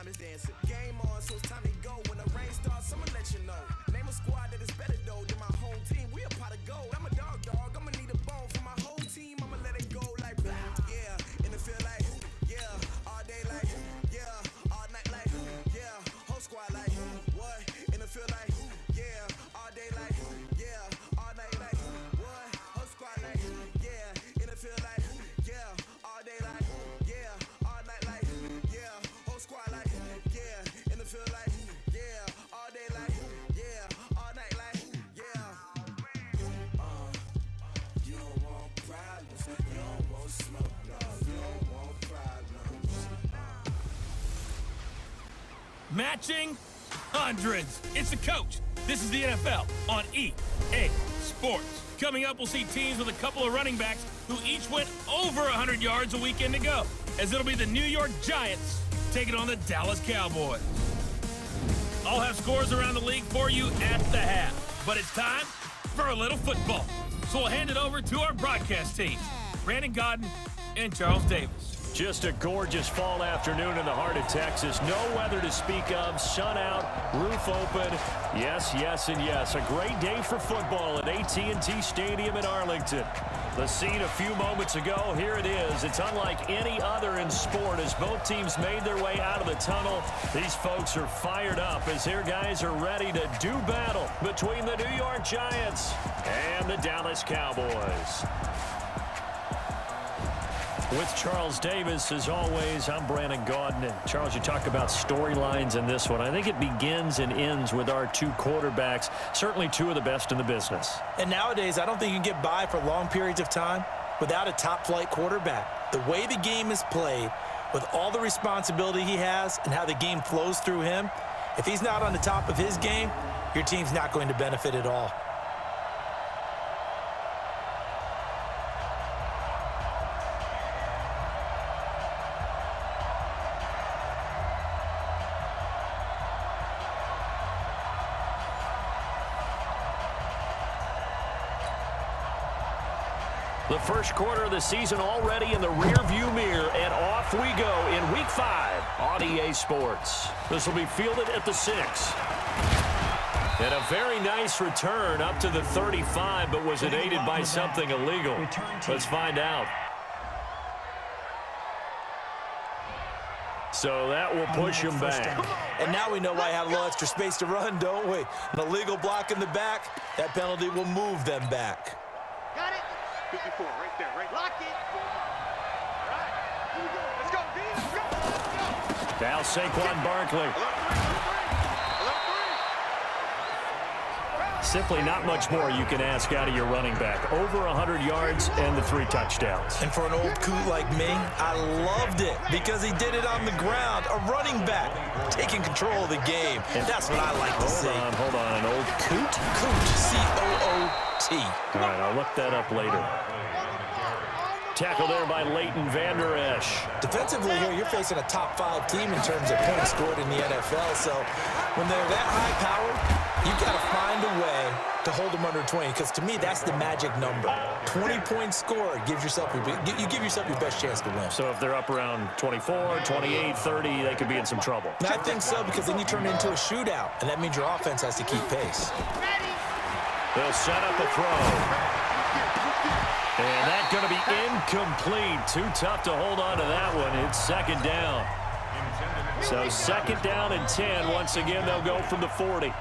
time is dancing. Game on, so it's time to go. When the rain starts, I'ma let you know. Name a squad that is better though than my home team. We a pot of gold. I'm a dog. I'ma need a bone for my whole team. I'ma let it go like blah. Yeah, in the field like yeah, all day like yeah, all night like yeah, whole squad like what? In the field like yeah, all day like yeah, all night like what? Whole squad like yeah, in the field like yeah, all day like yeah, all night like yeah, whole squad like yeah, in the field like yeah, all day like yeah, all night like yeah. You don't want problems, you don't want smoke, no, you don't want problems. Matching hundreds. It's the coach. This is the NFL on EA Sports. Coming up, we'll see teams with a couple of running backs who each went over 100 yards a weekend ago, as it'll be the New York Giants taking on the Dallas Cowboys. I'll have scores around the league for you at the half, but it's time for a little football. So we'll hand it over to our broadcast team, Brandon Godden and Charles Davis. Just a gorgeous fall afternoon in the heart of Texas. No weather to speak of. Sun out, roof open. Yes, yes, and yes. A great day for football at AT&T Stadium in Arlington. The scene a few moments ago, here it is. It's unlike any other in sport as both teams made their way out of the tunnel. These folks are fired up as their guys are ready to do battle between the New York Giants and the Dallas Cowboys. With Charles Davis, as always, I'm Brandon Gaudin. And Charles, you talk about storylines in this one. I think it begins and ends with our two quarterbacks, certainly two of the best in the business. And nowadays, I don't think you can get by for long periods of time without a top-flight quarterback. The way the game is played, with all the responsibility he has and how the game flows through him, if he's not on the top of his game, your team's not going to benefit at all. The first quarter of the season already in the rearview mirror, and off we go in Week 5 on EA Sports. This will be fielded at the 6. And a very nice return up to the 35, but was it aided by something illegal? Let's find out. So that will push him back. And now we know why I had a little extra space to run, don't we? An illegal block in the back, that penalty will move them back. Got it. 54, right there, right. Lock it. All right. Here we go. Let's go, D. Let's go. Now Saquon Barkley. Simply not much more you can ask out of your running back. Over 100 yards and the 3 touchdowns. And for an old coot like me, I loved it because he did it on the ground. A running back taking control of the game. And that's what I like to see. Hold on. An old coot? Coot. C-O-O-T. All right, I'll look that up later. Tackled there by Leighton Vander Esch. Defensively here, you're facing a top 5 team in terms of points scored in the NFL. So when they're that high-powered, you've got to find a way to hold them under 20, because to me, that's the magic number. 20-point score gives yourself you give yourself your best chance to win. So if they're up around 24, 28, 30, they could be in some trouble. And I think so, because then you turn it into a shootout, and that means your offense has to keep pace. They'll set up a throw. And that's going to be incomplete. Too tough to hold on to that one. It's second down. So second down and 10. Once again, they'll go from the 40.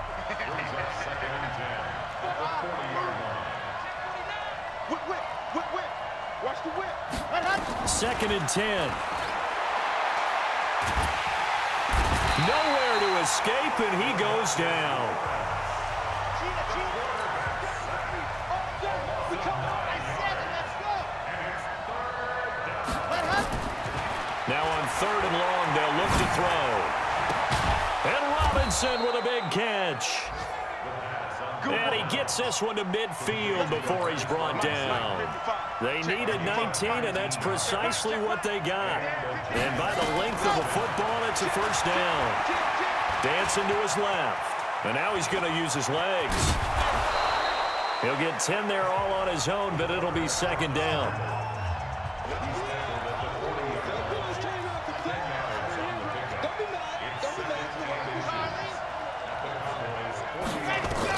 Second and 10. Nowhere to escape, and he goes down. Now on 3rd and long, they'll look to throw. And Robinson with a big catch. And he gets this one to midfield before he's brought down. They needed 19, and that's precisely what they got. And by the length of the football, it's a first down. Dancing to his left. And now he's going to use his legs. He'll get 10 there all on his own, but it'll be second down.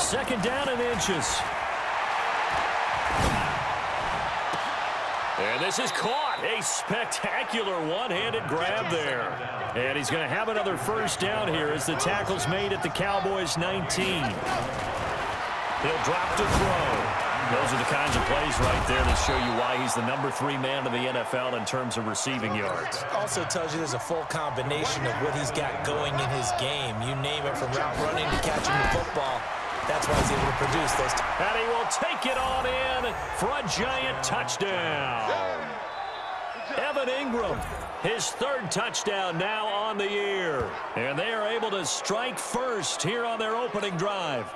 Second down and inches. And this is caught. A spectacular one-handed grab there. And he's going to have another first down here as the tackle's made at the Cowboys' 19. He'll drop to throw. Those are the kinds of plays right there that show you why he's the #3 man in the NFL in terms of receiving yards. Also tells you there's a full combination of what he's got going in his game. You name it, from route running to catching the football. That's why he's able to produce those. And he will take it on in for a giant touchdown. Evan Ingram, his third touchdown now on the year. And they are able to strike first here on their opening drive.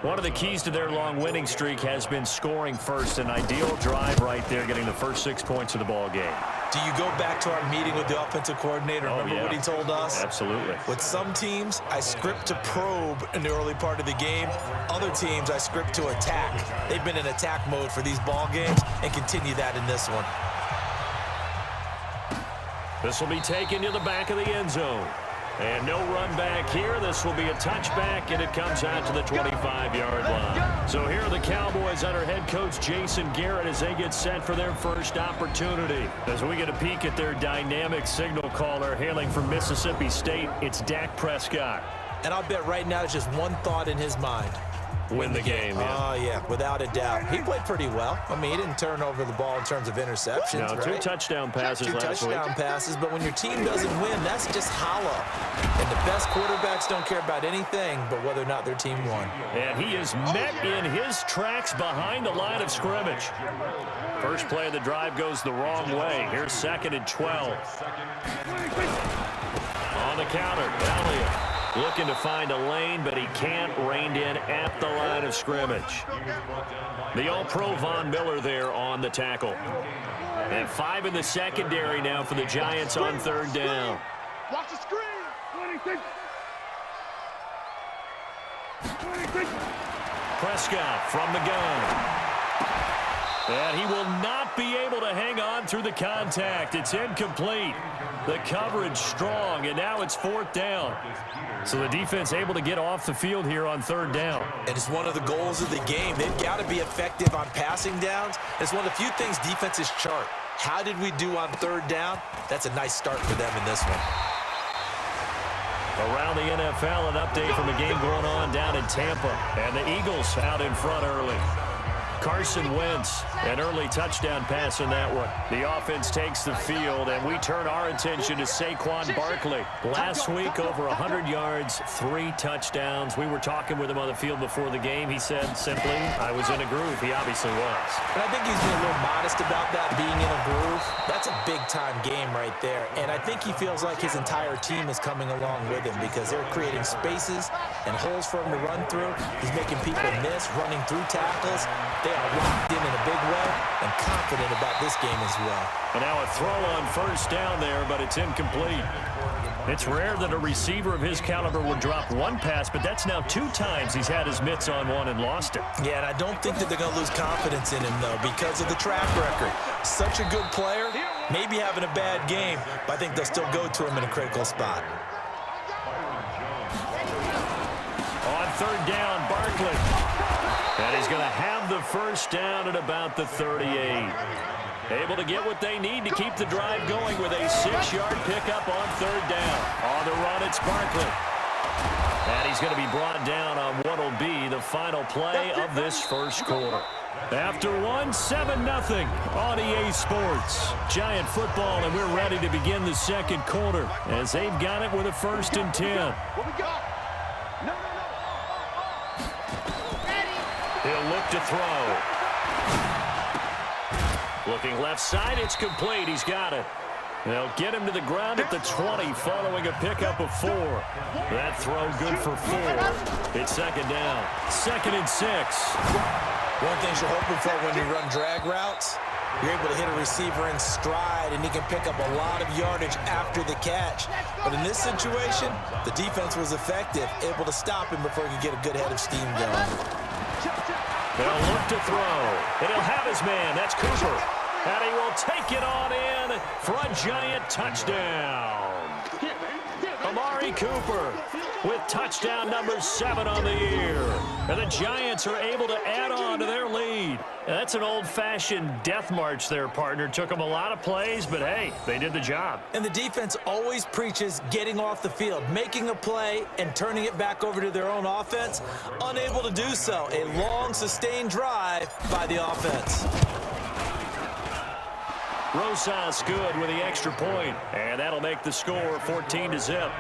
One of the keys to their long winning streak has been scoring first. An ideal drive right there, getting the first 6 points of the ball game. Do you go back to our meeting with the offensive coordinator? Remember what he told us? Absolutely. With some teams, I script to probe in the early part of the game. Other teams, I script to attack. They've been in attack mode for these ball games and continue that in this one. This will be taken to the back of the end zone. And no run back here. This will be a touchback, and it comes out to the 25-yard line. So here are the Cowboys under head coach Jason Garrett as they get set for their first opportunity. As we get a peek at their dynamic signal caller hailing from Mississippi State, it's Dak Prescott. And I'll bet right now it's just one thought in his mind. Win the game. Oh, yeah, without a doubt. He played pretty well. I mean, he didn't turn over the ball in terms of interceptions, no, right? 2 touchdown passes last week. 2 touchdown passes, but when your team doesn't win, that's just hollow. And the best quarterbacks don't care about anything but whether or not their team won. And he is met in his tracks behind the line of scrimmage. First play of the drive goes the wrong way. Here's 2nd and 12. On the counter, Elliott looking to find a lane, but he can't. Reined in at the line of scrimmage. The All-Pro Von Miller there on the tackle. And 5 in the secondary now for the Giants on 3rd down. Watch the screen. 26. Prescott from the gun. And he will not be able to hang on through the contact. It's incomplete. The coverage strong, and now it's 4th down. So the defense able to get off the field here on 3rd down. And it's one of the goals of the game. They've got to be effective on passing downs. It's one of the few things defenses chart. How did we do on 3rd down? That's a nice start for them in this one. Around the NFL, an update from a game going on down in Tampa. And the Eagles out in front early. Carson Wentz, an early touchdown pass in that one. The offense takes the field, and we turn our attention to Saquon Barkley. Last week, over 100 yards, 3 touchdowns. We were talking with him on the field before the game. He said simply, I was in a groove. He obviously was. But I think he's been a little modest about that, being in a groove. That's a big-time game right there. And I think he feels like his entire team is coming along with him because they're creating spaces and holes for him to run through. He's making people miss, running through tackles. They are locked in a big way and confident about this game as well. And now a throw on 1st down there, but it's incomplete. It's rare that a receiver of his caliber would drop 1 pass, but that's now 2 times he's had his mitts on one and lost it. Yeah, and I don't think that they're going to lose confidence in him, though, because of the track record. Such a good player, maybe having a bad game, but I think they'll still go to him in a critical spot. On 3rd down, Barkley. And he's going to have the first down at about the 38. Able to get what they need to keep the drive going with a 6-yard pickup on 3rd down. On the run, it's Barkley. And he's going to be brought down on what will be the final play of this first quarter. After 7-0 on EA Sports. Giant football, and we're ready to begin the 2nd quarter as they've got it with a 1st and 10. What we got? No. He'll look to throw. Looking left side, it's complete. He's got it. They'll get him to the ground at the 20 following a pickup of 4. That throw good for 4. It's 2nd down. 2nd and 6. One thing you're hoping for when you run drag routes, you're able to hit a receiver in stride, and he can pick up a lot of yardage after the catch. But in this situation, the defense was effective, able to stop him before he could get a good head of steam going. They'll look to throw, and he'll have his man. That's Cooper. And he will take it on in for a giant touchdown. Amari Cooper with touchdown number 7 on the year. And the Giants are able to add on to their lead. That's an old-fashioned death march there, partner. Took them a lot of plays, but hey, they did the job. And the defense always preaches getting off the field, making a play, and turning it back over to their own offense. Unable to do so. A long, sustained drive by the offense. Rosas good with the extra point, and that'll make the score 14-0.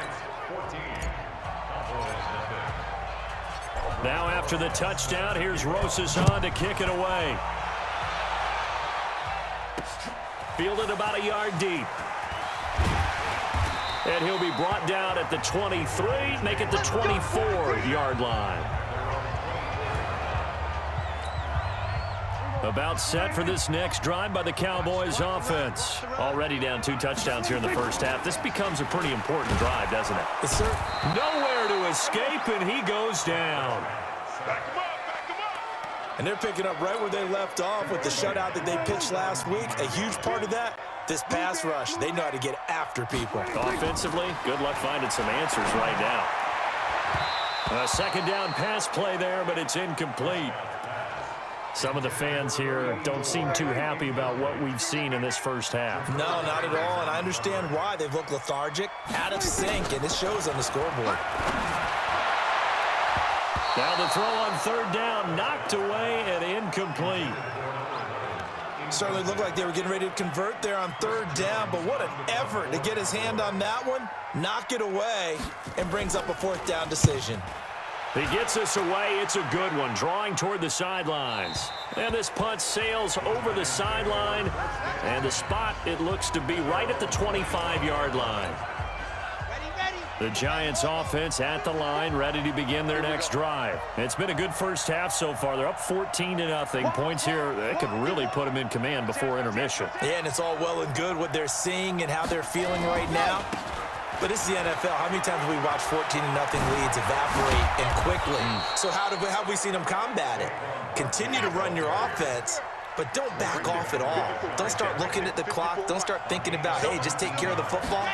Now after the touchdown, here's Rosas on to kick it away. Fielded about a yard deep. And he'll be brought down at the 23, make it the 24-yard line. About set for this next drive by the Cowboys offense. Already down 2 touchdowns here in the first half. This becomes a pretty important drive, doesn't it? Yes, sir. Nowhere to escape, and he goes down. And they're picking up right where they left off with the shutout that they pitched last week. A huge part of that, this pass rush. They know how to get after people. Offensively, good luck finding some answers right now. A second down pass play there, but it's incomplete. Some of the fans here don't seem too happy about what we've seen in this first half. No, not at all, and I understand why. They've looked lethargic, out of sync, and it shows on the scoreboard. Now the throw on third down, knocked away and incomplete. Certainly looked like they were getting ready to convert there on third down, but what an effort to get his hand on that one, knock it away, and brings up a fourth down decision. He gets us away. It's a good one, drawing toward the sidelines. And this punt sails over the sideline, and the spot, it looks to be right at the 25-yard line. The Giants offense at the line, ready to begin their next drive. It's been a good first half so far. They're up 14-0. Points here, that could really put them in command before intermission. Yeah, and it's all well and good what they're seeing and how they're feeling right now. But this is the NFL. How many times have we watched 14-0 leads evaporate and quickly? So how have we seen them combat it? Continue to run your offense, but don't back off at all. Don't start looking at the clock. Don't start thinking about, hey, just take care of the football.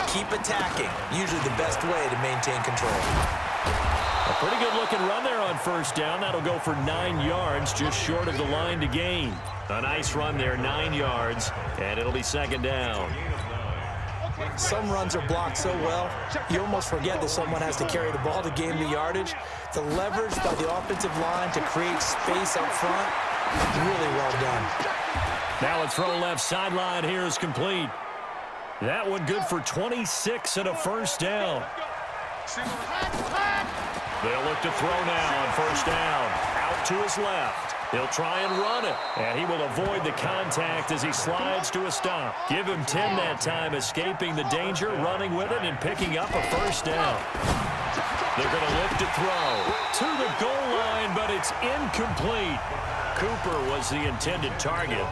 Keep attacking. Usually the best way to maintain control. A pretty good-looking run there on first down. That'll go for 9 yards, just short of the line to gain. A nice run there, 9 yards, and it'll be second down. Some runs are blocked so well, you almost forget that someone has to carry the ball to gain the yardage. The leverage by the offensive line to create space up front, really well done. Now a throw left sideline here is complete. That one good for 26 and a first down. They'll look to throw now on first down. Out to his left. He'll try and run it, and he will avoid the contact as he slides to a stop. Give him 10 that time, escaping the danger, running with it, and picking up a first down. They're going to look to throw to the goal line, but it's incomplete. Cooper was the intended target.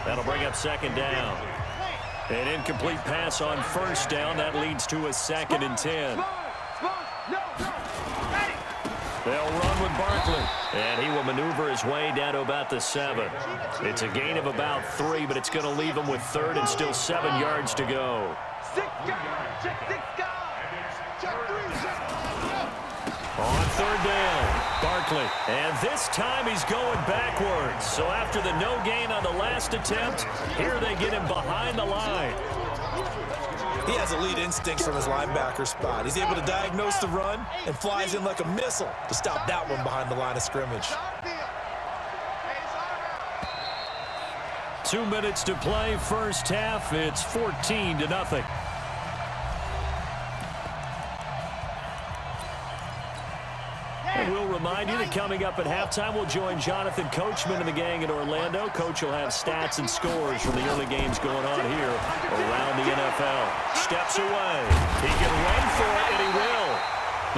That'll bring up second down. An incomplete pass on first down. That leads to a 2nd and 10. They'll run with Barkley, and he will maneuver his way down to about the 7. It's a gain of about 3, but it's going to leave him with 3rd and still 7 yards to go. On third down, Barkley, and this time he's going backwards. So after the no gain on the last attempt, here they get him behind the line. He has elite instincts from his linebacker spot. He's able to diagnose the run and flies in like a missile to stop that one behind the line of scrimmage. 2 minutes to play, first half. It's 14-0. And we'll remind you that coming up at halftime, we'll join Jonathan Coachman and the gang in Orlando. Coach will have stats and scores from the early games going on here around the NFL. Steps away. He can run for it, and he will.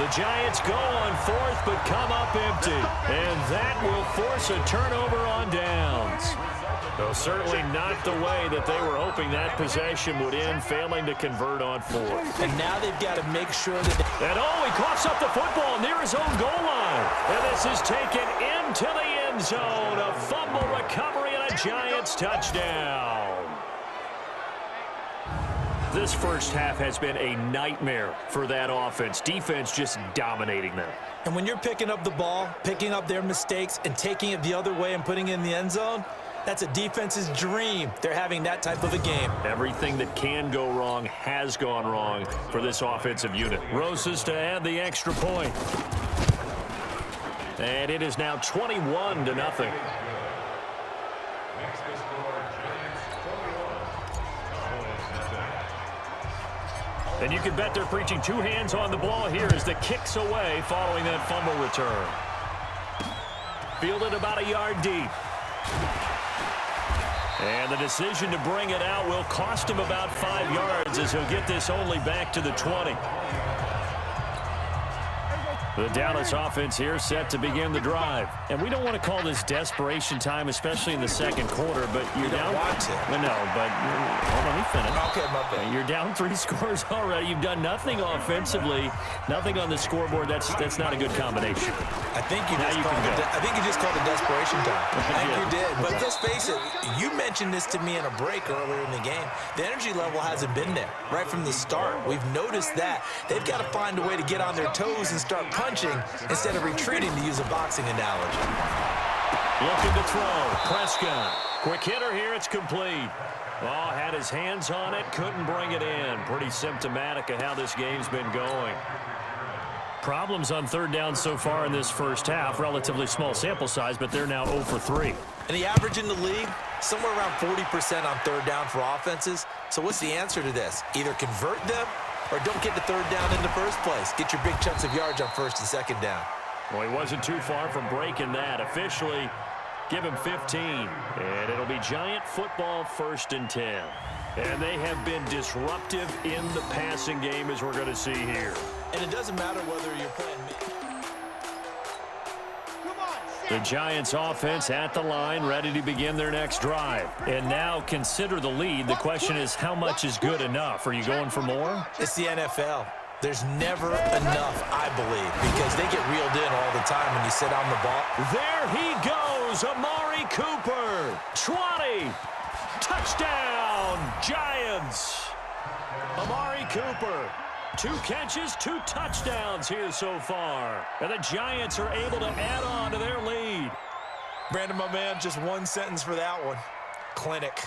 The Giants go on 4th, but come up empty. And that will force a turnover on downs. Though certainly not the way that they were hoping that possession would end, failing to convert on 4th. And now they've got to make sure that And he coughs up the football near his own goal line. And this is taken into the end zone. A fumble recovery and a Giants touchdown. This first half has been a nightmare for that offense. Defense just dominating them. And when you're picking up the ball, picking up their mistakes, and taking it the other way and putting it in the end zone, that's a defense's dream. They're having that type of a game. Everything that can go wrong has gone wrong for this offensive unit. Rosas to add the extra point. And it is now 21-0. And you can bet they're preaching two hands on the ball here as the kick's away following that fumble return. Fielded about a yard deep. And the decision to bring it out will cost him about 5 yards as he'll get this only back to the 20. The Dallas offense here set to begin the drive. And we don't want to call this desperation time, especially in the second quarter, but you're down. Want to. No, but hold on, let me finish. Okay, my bad. You're down 3 scores already. You've done nothing offensively, nothing on the scoreboard. That's not a good combination. I think you just called it desperation time. I think you did. But let's face it, you mentioned this to me in a break earlier in the game. The energy level hasn't been there right from the start. We've noticed that. They've got to find a way to get on their toes and start punching instead of retreating, to use a boxing analogy. Looking to throw. Prescott. Quick hitter here. It's complete. Oh, had his hands on it. Couldn't bring it in. Pretty symptomatic of how this game's been going. Problems on third down so far in this first half. Relatively small sample size, but they're now 0 for 3. And the average in the league, somewhere around 40% on third down for offenses. So what's the answer to this? Either convert them or don't get the third down in the first place. Get your big chunks of yards on first and second down. Well, he wasn't too far from breaking that. Officially, give him 15. And it'll be Giant football 1st and 10. And they have been disruptive in the passing game, as we're going to see here. And it doesn't matter whether you're playing The Giants offense at the line, ready to begin their next drive. And now consider the lead. The question is, how much is good enough? Are you going for more? It's the NFL. There's never enough, I believe, because they get reeled in all the time when you sit on the ball. There he goes, Amari Cooper. 20. Touchdown, Giants. Amari Cooper. 2 catches, 2 touchdowns here so far. And the Giants are able to add on to their lead. Brandon, my man, just one sentence for that one. Clinic.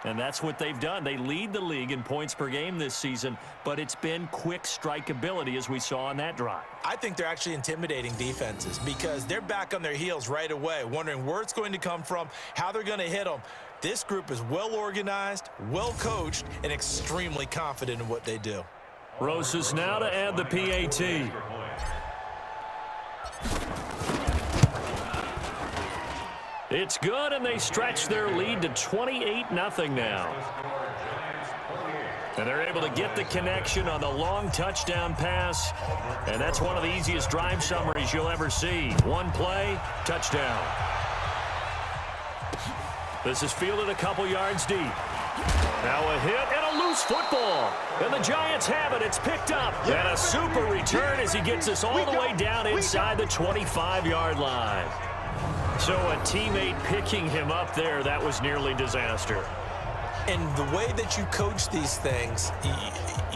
And that's what they've done. They lead the league in points per game this season, but it's been quick strikeability as we saw on that drive. I think they're actually intimidating defenses because they're back on their heels right away, wondering where it's going to come from, how they're going to hit them. This group is well organized, well coached, and extremely confident in what they do. Rosas now to add the PAT. It's good, and they stretch their lead to 28-0 now. And they're able to get the connection on the long touchdown pass. And that's one of the easiest drive summaries you'll ever see. One play, touchdown. This is fielded a couple yards deep. Now a hit and a loose football. And the Giants have it. It's picked up. And a super return as he gets us all the way down inside the 25-yard line. So a teammate picking him up there, that was nearly disaster. And the way that you coach these things,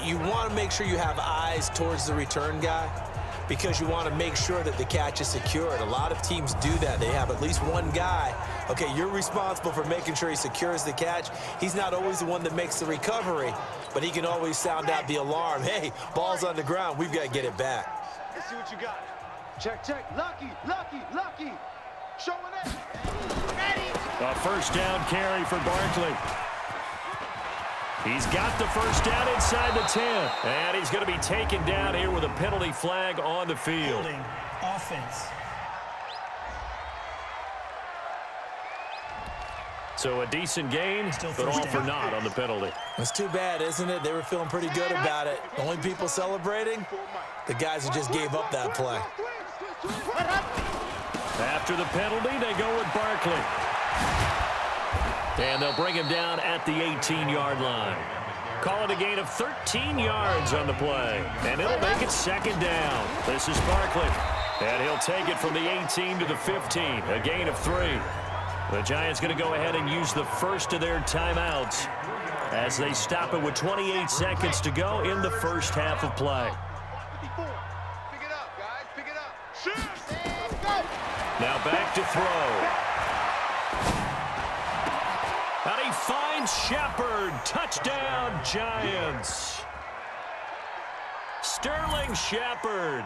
you want to make sure you have eyes towards the return guy because you want to make sure that the catch is secured. A lot of teams do that. They have at least one guy. Okay, you're responsible for making sure he secures the catch. He's not always the one that makes the recovery, but he can always sound out the alarm. Hey, ball's on the ground. We've got to get it back. Let's see what you got. Check, check. Lucky, lucky, lucky. Showing it. Ready. A first down carry for Barkley. He's got the first down inside the 10. And he's going to be taken down here with a penalty flag on the field. Offense. So a decent gain, but all for naught on the penalty. It's too bad, isn't it? They were feeling pretty good about it. The only people celebrating, the guys who just gave up that play. After the penalty, they go with Barkley. And they'll bring him down at the 18-yard line. Call it a gain of 13 yards on the play. And it'll make it second down. This is Barkley. And he'll take it from the 18 to the 15. A gain of 3. The Giants going to go ahead and use the first of their timeouts. as they stop it with 28 seconds to go in the first half of play. 54. Pick it up, guys. Pick it up. Shoot. Go. Now back to throw. And he finds Shepard. Touchdown, Giants. Sterling Shepard,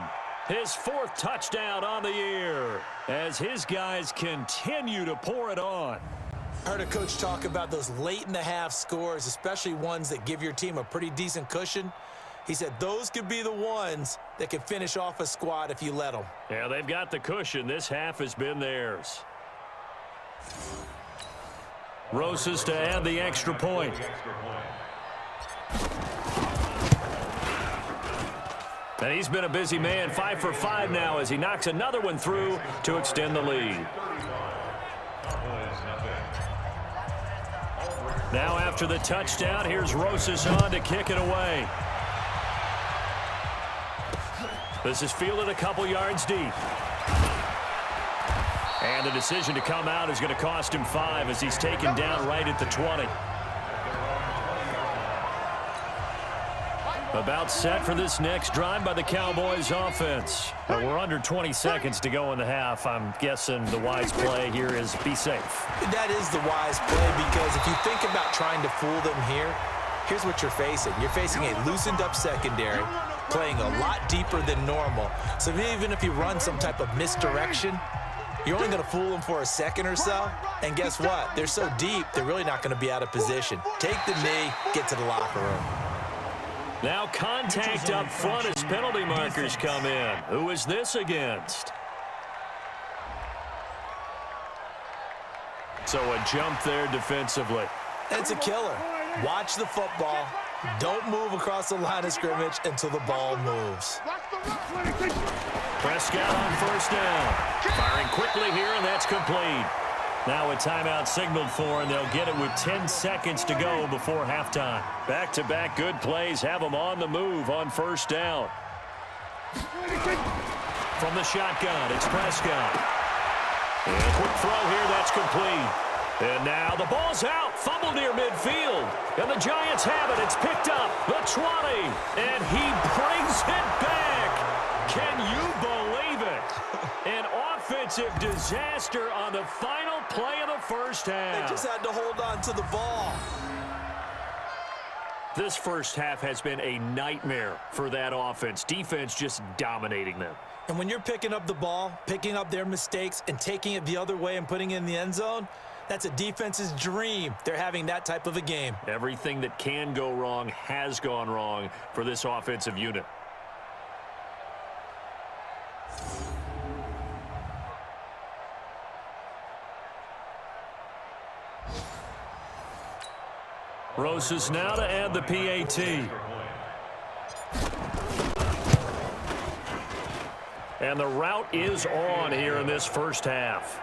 his 4th touchdown on the year, as his guys continue to pour it on. I heard a coach talk about those late-in-the-half scores, especially ones that give your team a pretty decent cushion. He said those could be the ones that could finish off a squad if you let them. Yeah, they've got the cushion. This half has been theirs. Rosas to add the extra point. And he's been a busy man, 5 for 5 now as he knocks another one through to extend the lead. Now after the touchdown, here's Rosas on to kick it away. This is fielded a couple yards deep. And the decision to come out is going to cost him 5 as he's taken down right at the 20. About set for this next drive by the Cowboys offense. We're under 20 seconds to go in the half. I'm guessing the wise play here is be safe. That is the wise play, because if you think about trying to fool them here, here's what you're facing. You're facing a loosened up secondary, playing a lot deeper than normal. So even if you run some type of misdirection, you're only going to fool them for a second or so. And guess what? They're so deep, they're really not going to be out of position. Take the knee, get to the locker room. Now contact up front as penalty markers come in. Who is this against? So a jump there defensively. It's a killer. Watch the football. Don't move across the line of scrimmage until the ball moves. Prescott on first down. Firing quickly here, and that's complete. Now a timeout signaled for, and they'll get it with 10 seconds to go before halftime. Back-to-back good plays have them on the move on first down. From the shotgun, it's Prescott. And a quick throw here, that's complete. And now the ball's out. Fumble near midfield. And the Giants have it. It's picked up. The 20. And he brings it back. Can you believe it? An offensive disaster on the final play of the first half. They just had to hold on to the ball. This first half has been a nightmare for that offense. Defense just dominating them. And when you're picking up the ball, picking up their mistakes, and taking it the other way and putting it in the end zone, that's a defense's dream. They're having that type of a game. Everything that can go wrong has gone wrong for this offensive unit. Rosas now to add the PAT. And the route is on here in this first half.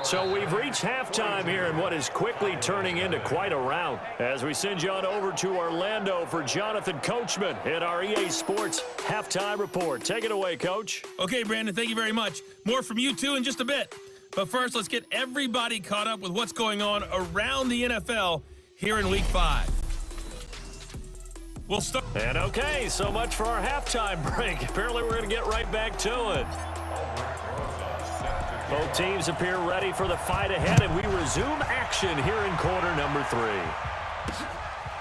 So we've reached halftime here in what is quickly turning into quite a rout. As we send you on over to Orlando for Jonathan Coachman in our EA Sports Halftime Report. Take it away, Coach. Okay, Brandon, thank you very much. More from you two in just a bit. But first, let's get everybody caught up with what's going on around the NFL here in Week 5. We'll start. And okay, so much for our halftime break. Apparently we're going to get right back to it. Both teams appear ready for the fight ahead, and we resume action here in quarter number 3.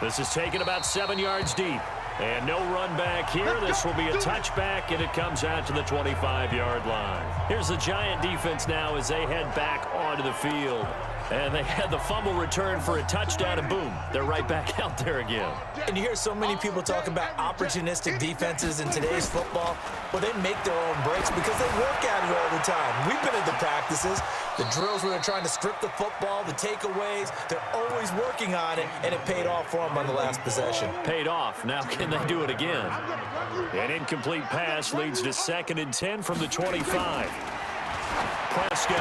This is taken about 7 yards deep. And no run back here. This will be a touchback, and it comes out to the 25-yard line. Here's the Giant defense now as they head back onto the field. And they had the fumble return for a touchdown, and boom, they're right back out there again. And you hear so many people talk about opportunistic defenses in today's football. Well, they make their own breaks because they work at it all the time. We've been at the practices, the drills where they're trying to script the football, the takeaways. They're always working on it, and it paid off for them on the last possession. Paid off. Now can they do it again? An incomplete pass leads to 2nd and 10 from the 25. Prescott,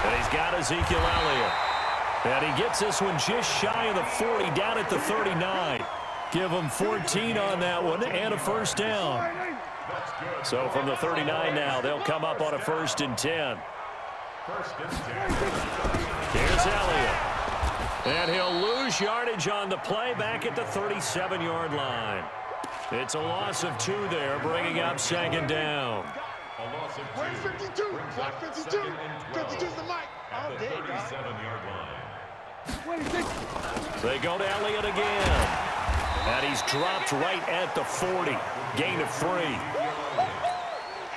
and he's got Ezekiel Elliott. And he gets this one just shy of the 40, down at the 39. Give him 14 on that one and a first down. So from the 39 now, they'll come up on a 1st and 10. Here's Elliott. And he'll lose yardage on the play back at the 37-yard line. It's a loss of 2 there, bringing up second down. Where's 52? Block 52. 52's the mic. Oh, there you go. 37-yard line. They go to Elliott again. And he's dropped right at the 40. Gain of 3.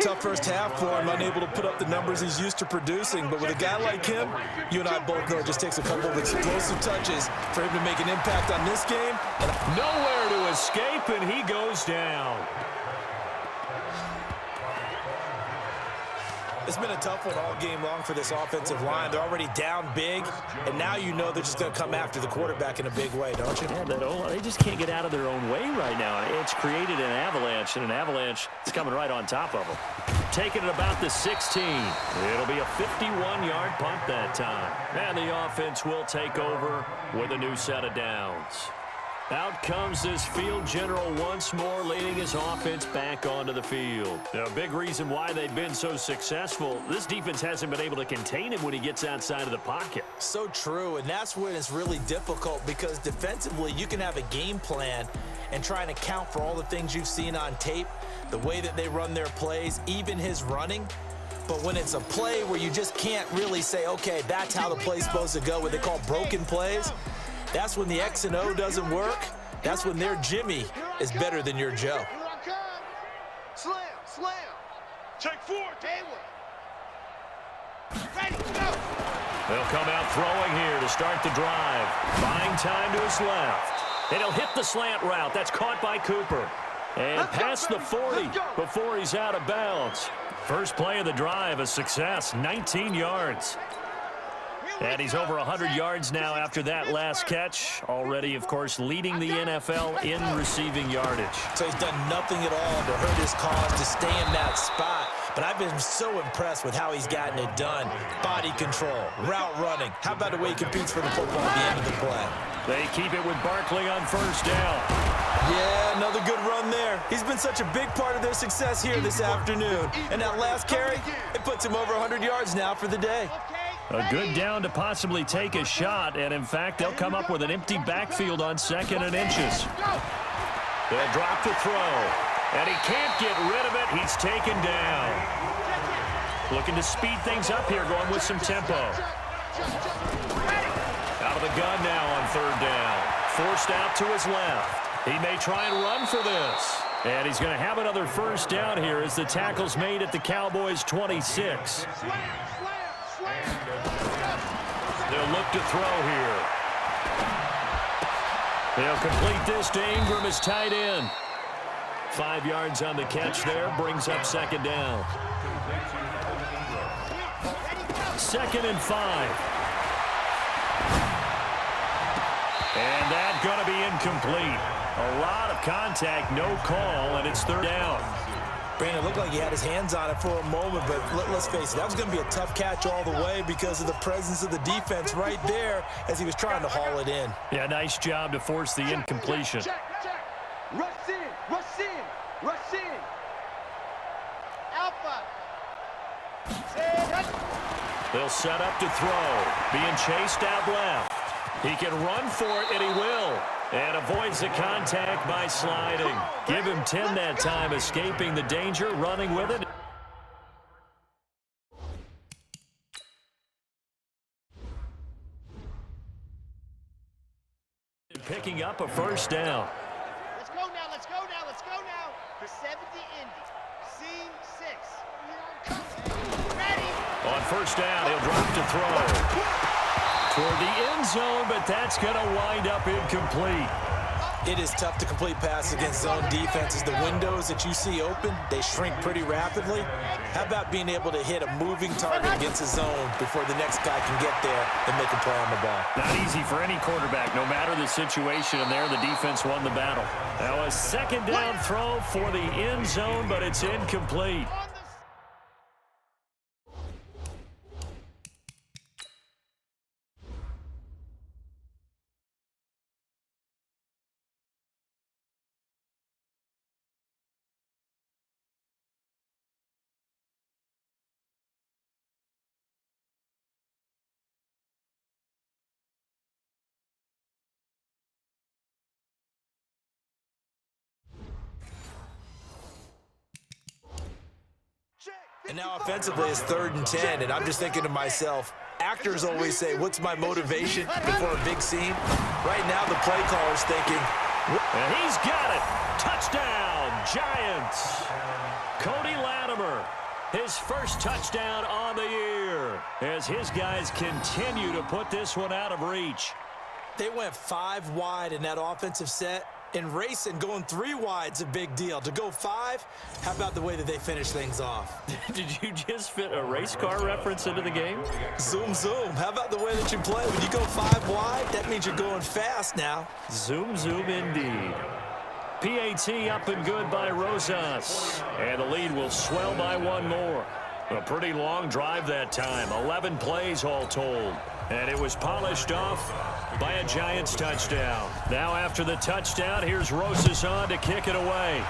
Tough first half for him, unable to put up the numbers he's used to producing. But with a guy like him, you and I both know it just takes a couple of explosive touches for him to make an impact on this game. Nowhere to escape, and he goes down. It's been a tough one all game long for this offensive line. They're already down big, and now you know they're just going to come after the quarterback in a big way, don't you? Yeah, they just can't get out of their own way right now. It's created an avalanche, and an avalanche is coming right on top of them. Taking it about the 16. It'll be a 51-yard punt that time. And the offense will take over with a new set of downs. Out comes this field general once more, leading his offense back onto the field. A big reason why they've been so successful, this defense hasn't been able to contain him when he gets outside of the pocket. So true, and that's when it's really difficult because defensively you can have a game plan and trying to account for all the things you've seen on tape, the way that they run their plays, even his running. But when it's a play where you just can't really say, okay, that's how the play's supposed to go, what they call broken plays, that's when the X and O doesn't work. That's when their Jimmy is better than your Joe. Here I come. Slam, slam. Check 4, Taylor. Ready, go. They'll come out throwing here to start the drive. Buying time to his left. And he'll hit the slant route. That's caught by Cooper. And past the 40 before he's out of bounds. First play of the drive, a success, 19 yards. And he's over 100 yards now after that last catch. Already, of course, leading the NFL in receiving yardage. So he's done nothing at all to hurt his cause, to stay in that spot. But I've been so impressed with how he's gotten it done. Body control, route running. How about the way he competes for the football at the end of the play? They keep it with Barkley on first down. Yeah, another good run there. He's been such a big part of their success here this afternoon. And that last carry, it puts him over 100 yards now for the day. A good down to possibly take a shot, and in fact, they'll come up with an empty backfield on 2nd and inches. They'll drop the throw, and he can't get rid of it. He's taken down. Looking to speed things up here, going with some tempo. Out of the gun now on 3rd down. Forced out to his left. He may try and run for this. And he's going to have another first down here as the tackle's made at the Cowboys' 26. They'll look to throw here. They'll complete this to Ingram as tight end. 5 yards on the catch there, brings up 2nd down. 2nd and 5. And that's going to be incomplete. A lot of contact, no call, and it's 3rd down. Brandon, it looked like he had his hands on it for a moment, but let's face it, that was going to be a tough catch all the way because of the presence of the defense right there as he was trying to haul it in. Yeah, nice job to force the incompletion. Check. Rush in, rush in, rush in. Alpha. They'll set up to throw. Being chased out left. He can run for it, and he will. And avoids the contact by sliding. Give him 10 that time, escaping the danger, running with it. Picking up a first down. Let's go now, let's go now, let's go now. The 70 Indy. Scene 6. Ready. On first down, he'll drop to throw. Toward the end zone, but that's going to wind up incomplete. It is tough to complete passes against zone defenses. The windows that you see open, they shrink pretty rapidly. How about being able to hit a moving target against a zone before the next guy can get there and make a play on the ball? Not easy for any quarterback, no matter the situation, and there the defense won the battle. Now a 2nd down throw for the end zone, but it's incomplete. And now offensively it's 3rd and 10, and I'm just thinking to myself, actors always say, what's my motivation before a big scene? Right now the play caller's thinking, and he's got it. Touchdown, Giants. Cody Latimer, his first touchdown on the year, as his guys continue to put this one out of reach. They went 5 wide in that offensive set, and racing going 3 wide's a big deal. To go 5, how about the way that they finish things off? Did you just fit a race car reference into the game? Zoom, zoom. How about the way that you play? When you go 5 wide, that means you're going fast now. Zoom, zoom indeed. PAT up and good by Rosas. And the lead will swell by 1 more. A pretty long drive that time. 11 plays all told. And it was polished off by a Giants touchdown. Now after the touchdown, here's Rosas on to kick it away.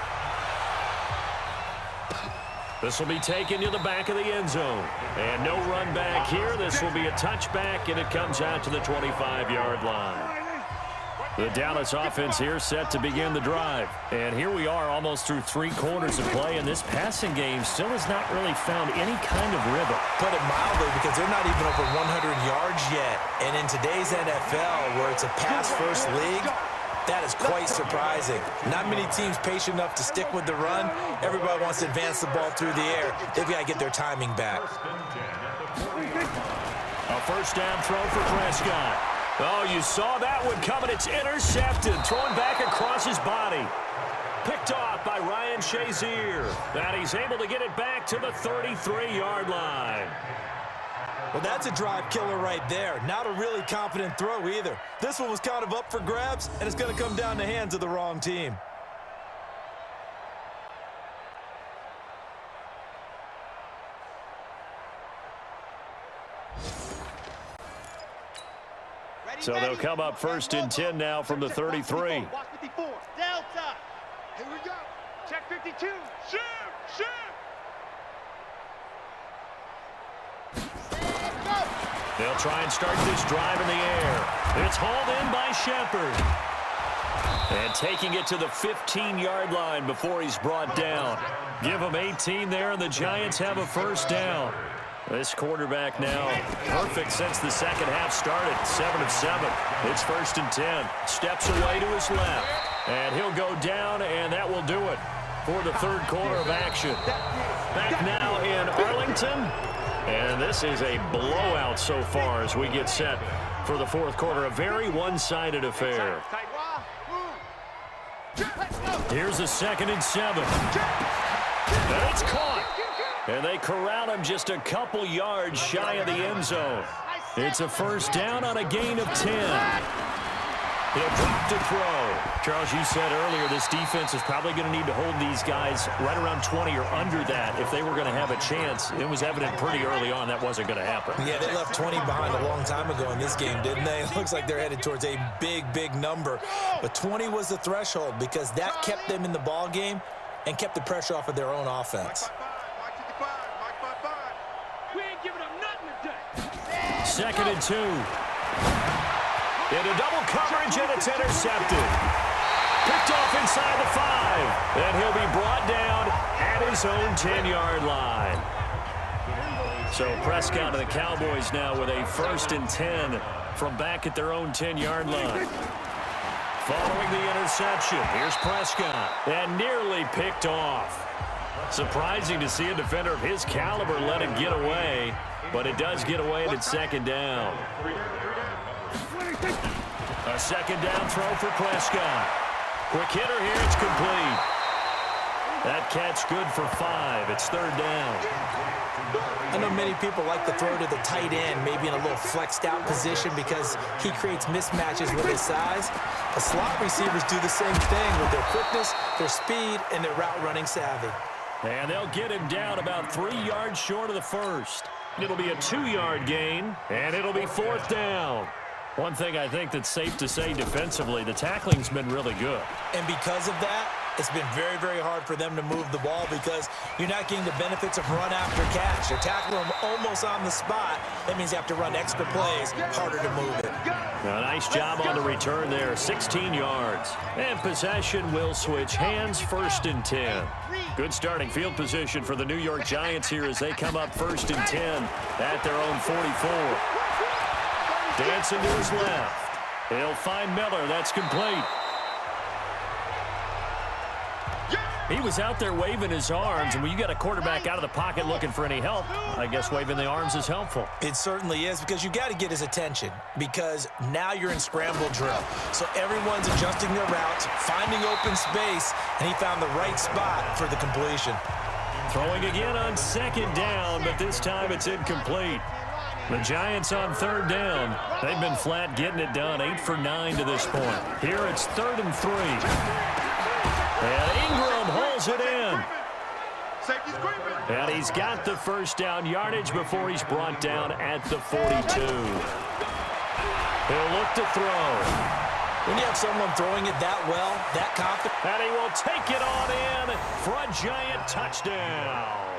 This will be taken to the back of the end zone. And no run back here. This will be a touchback, and it comes out to the 25-yard line. The Dallas offense here set to begin the drive. And here we are almost through 3 quarters of play, and this passing game still has not really found any kind of rhythm. Put it mildly, because they're not even over 100 yards yet. And in today's NFL, where it's a pass-first league, that is quite surprising. Not many teams patient enough to stick with the run. Everybody wants to advance the ball through the air. They've got to get their timing back. A first down throw for Prescott. Oh, you saw that one coming. It's intercepted. Thrown back across his body. Picked off by Ryan Shazier. And he's able to get it back to the 33-yard line. Well, that's a drive killer right there. Not a really confident throw either. This one was kind of up for grabs, and it's going to come down the hands of the wrong team. So they'll come up first and 10 now from the 33. Watch 54. Delta. Here we go. Check 52. Shoot. Shoot. They'll try and start this drive in the air. It's hauled in by Shepard. And taking it to the 15-yard line before he's brought down. Give him 18 there, and the Giants have a first down. This quarterback now perfect since the second half started. 7 of 7. It's first and 10. Steps away to his left. And he'll go down, and that will do it for the 3rd quarter of action. Back now in Arlington. And this is a blowout so far as we get set for the 4th quarter. A very one-sided affair. Here's a 2nd and 7. And it's caught. And they corral him just a couple yards shy of the end zone. It's a first down on a gain of 10. He'll drop to throw. Charles, you said earlier this defense is probably going to need to hold these guys right around 20 or under that if they were going to have a chance. It was evident pretty early on that wasn't going to happen. Yeah, they left 20 behind a long time ago in this game, didn't they? It looks like they're headed towards a big, big number. But 20 was the threshold because that kept them in the ball game and kept the pressure off of their own offense. We ain't giving up nothing today. 2nd and 2. Into double coverage, and it's intercepted. Picked off inside the 5. And he'll be brought down at his own 10-yard line. So Prescott and the Cowboys now with a first and 10 from back at their own 10-yard line. Following the interception, here's Prescott. And nearly picked off. Surprising to see a defender of his caliber let it get away, but it does get away and it's 2nd down. A 2nd down throw for Prescott. Quick hitter here, it's complete. That catch good for 5. It's 3rd down. I know many people like to throw to the tight end, maybe in a little flexed out position because he creates mismatches with his size. The slot receivers do the same thing with their quickness, their speed, and their route running savvy. And they'll get him down about 3 yards short of the first. It'll be a 2-yard gain, and it'll be 4th down. One thing I think that's safe to say defensively, the tackling's been really good. And because of that, It's been very, very hard for them to move the ball because you're not getting the benefits of run after catch. They're tackling them almost on the spot. That means you have to run extra plays, harder to move it. A nice job on the return there, 16 yards. And possession will switch hands, 1st and 10. Good starting field position for the New York Giants here as they come up 1st and 10 at their own 44. Dancing to his left. He'll find Miller. That's complete. He was out there waving his arms, and when you got a quarterback out of the pocket looking for any help, I guess waving the arms is helpful. It certainly is, because you got to get his attention, because now you're in scramble drill. So everyone's adjusting their routes, finding open space, and he found the right spot for the completion. Throwing again on 2nd down, but this time it's incomplete. The Giants on 3rd down. They've been flat getting it done, 8 for 9 to this point. Here it's 3rd and 3. And Ingram holds it in. And he's got the 1st down yardage before he's brought down at the 42. He'll look to throw. When you have someone throwing it that well, that confident. And he will take it on in for a Giant touchdown.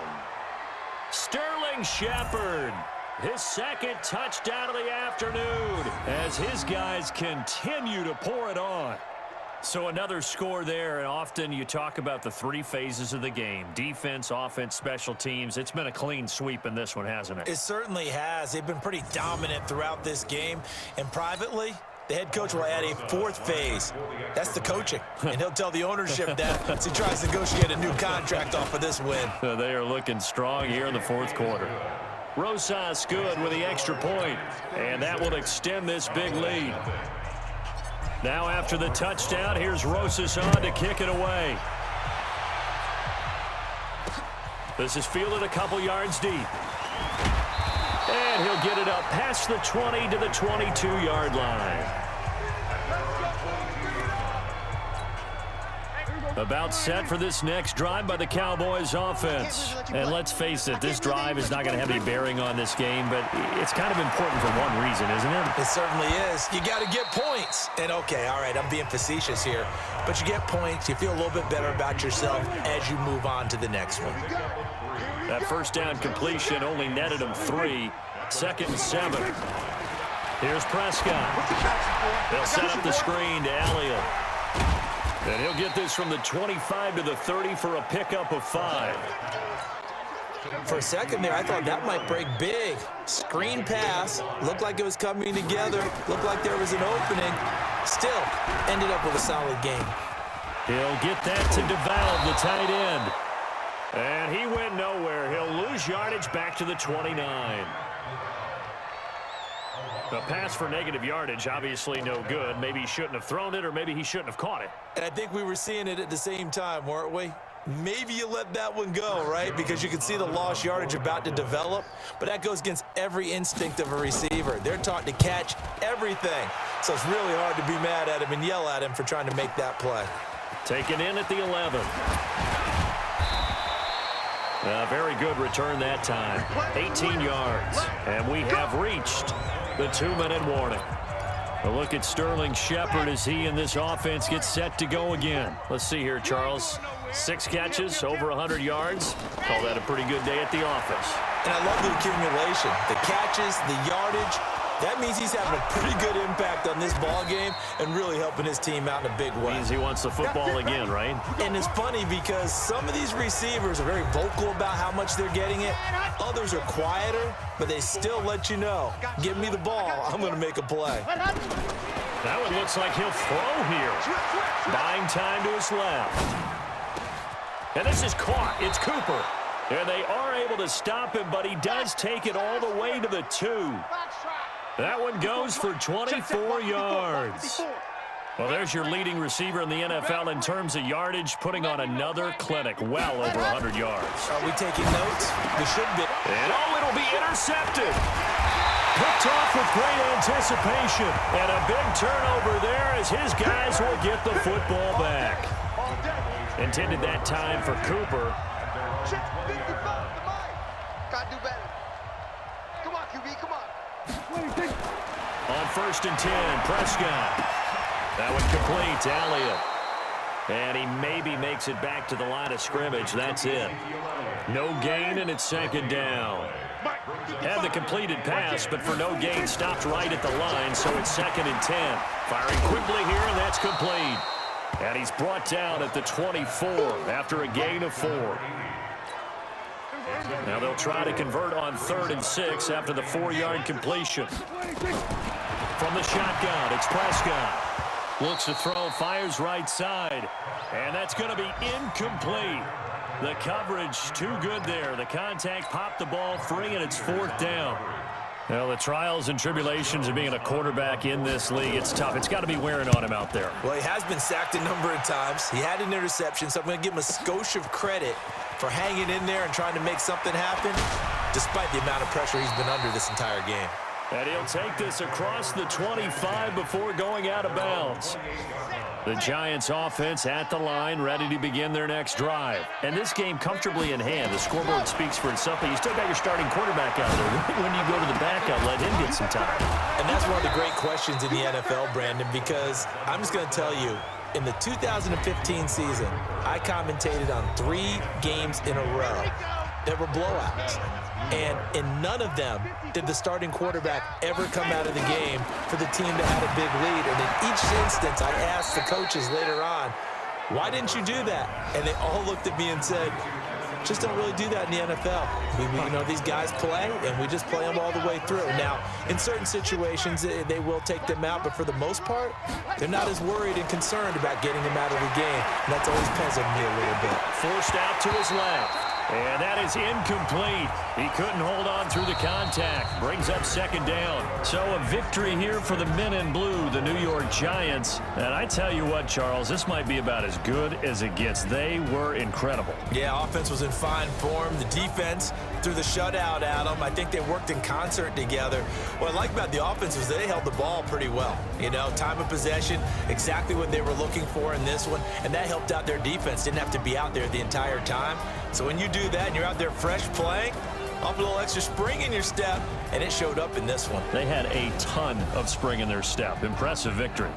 Sterling Shepard, his 2nd touchdown of the afternoon as his guys continue to pour it on. So another score there, and often you talk about the 3 phases of the game. Defense, offense, special teams. It's been a clean sweep in this one, hasn't it? It certainly has. They've been pretty dominant throughout this game. And privately, the head coach will add a 4th phase. That's the coaching. And he'll tell the ownership that as he tries to negotiate a new contract off of this win. They are looking strong here in the 4th quarter. Rosas good with the extra point, and that will extend this big lead. Now after the touchdown, here's Rosas on to kick it away. This is fielded a couple yards deep. And he'll get it up past the 20 to the 22-yard line. About set for this next drive by the Cowboys offense. And let's face it, this drive is not going to have any bearing on this game, but it's kind of important for one reason, isn't it? It certainly is. You got to get points. And okay, all right, I'm being facetious here, but you get points, you feel a little bit better about yourself as you move on to the next one. That 1st down completion only netted him 3. 2nd and 7. Here's Prescott. They'll set up the screen to Elliott. And he'll get this from the 25 to the 30 for a pickup of 5. For a second there, I thought that might break big. Screen pass. Looked like it was coming together. Looked like there was an opening. Still, ended up with a solid game. He'll get that to DeValve, the tight end. And he went nowhere. He'll lose yardage back to the 29. The pass for negative yardage, obviously no good. Maybe he shouldn't have thrown it, or maybe he shouldn't have caught it. And I think we were seeing it at the same time, weren't we? Maybe you let that one go, right? Because you can see the lost yardage about to develop. But that goes against every instinct of a receiver. They're taught to catch everything. So it's really hard to be mad at him and yell at him for trying to make that play. Taken in at the 11. A very good return that time. 18 yards. And we have reached the 2-minute warning. A look at Sterling Shepard as he and this offense get set to go again. Let's see here, Charles. 6 catches, over 100 yards. Call that a pretty good day at the office. And I love the accumulation. The catches, the yardage. That means he's having a pretty good impact on this ball game and really helping his team out in a big way. Means he wants the football again, right? And it's funny because some of these receivers are very vocal about how much they're getting it. Others are quieter, but they still let you know, give me the ball, I'm going to make a play. That one looks like he'll throw here. Buying time to his left. And this is caught. It's Cooper. And they are able to stop him, but he does take it all the way to the 2. That one goes for 24 yards. Well, there's your leading receiver in the NFL in terms of yardage, putting on another clinic, well over 100 yards. Are we taking notes? We should be. And it'll be intercepted. Picked off with great anticipation. And a big turnover there as his guys will get the football back. Intended that time for Cooper. Gotta do better. Come on, QB, come on. On 1st and 10, Prescott. That one complete to Elliott. And he maybe makes it back to the line of scrimmage. That's it. No gain, and it's second down. Had the completed pass, but for no gain, stopped right at the line, so it's 2nd and 10. Firing quickly here, and that's complete. And he's brought down at the 24 after a gain of 4. Now they'll try to convert on 3rd and 6 after the 4-yard completion. From the shotgun, it's Prescott. Looks to throw, fires right side. And that's going to be incomplete. The coverage too good there. The contact popped the ball free, and it's 4th down. Well, the trials and tribulations of being a quarterback in this league, it's tough. It's got to be wearing on him out there. Well, he has been sacked a number of times. He had an interception, so I'm going to give him a skosh of credit for hanging in there and trying to make something happen, despite the amount of pressure he's been under this entire game. And he'll take this across the 25 before going out of bounds. The Giants offense at the line, ready to begin their next drive. And this game comfortably in hand. The scoreboard speaks for itself, but you still got your starting quarterback out there. When you go to the backup, let him get some time. And that's one of the great questions in the NFL, Brandon, because I'm just going to tell you, in the 2015 season, I commentated on 3 games in a row that were blowouts. And in none of them did the starting quarterback ever come out of the game for the team that had a big lead. And in each instance, I asked the coaches later on, why didn't you do that? And they all looked at me and said, just don't really do that in the NFL. You know, these guys play, and we just play them all the way through. Now, in certain situations, they will take them out, but for the most part, they're not as worried and concerned about getting them out of the game. And that's always puzzled me a little bit. Forced out to his left. And that is incomplete. He couldn't hold on through the contact. Brings up 2nd down. So a victory here for the men in blue, the New York Giants. And I tell you what, Charles, this might be about as good as it gets. They were incredible. Yeah, offense was in fine form. The defense threw the shutout at them. I think they worked in concert together. What I like about the offense was they held the ball pretty well. You know, time of possession, exactly what they were looking for in this one. And that helped out their defense. Didn't have to be out there the entire time. So when you do that and you're out there fresh playing, off a little extra spring in your step, and it showed up in this one. They had a ton of spring in their step. Impressive victory.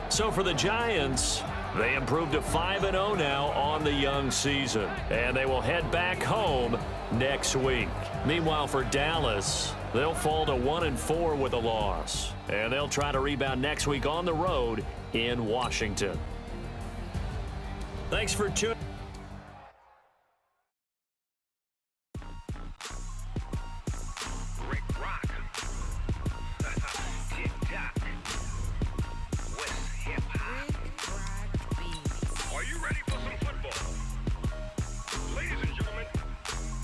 So for the Giants, they improved to 5-0 now on the young season. And they will head back home next week. Meanwhile, for Dallas, they'll fall to 1-4 with a loss. And they'll try to rebound next week on the road in Washington. Thanks for tuning in.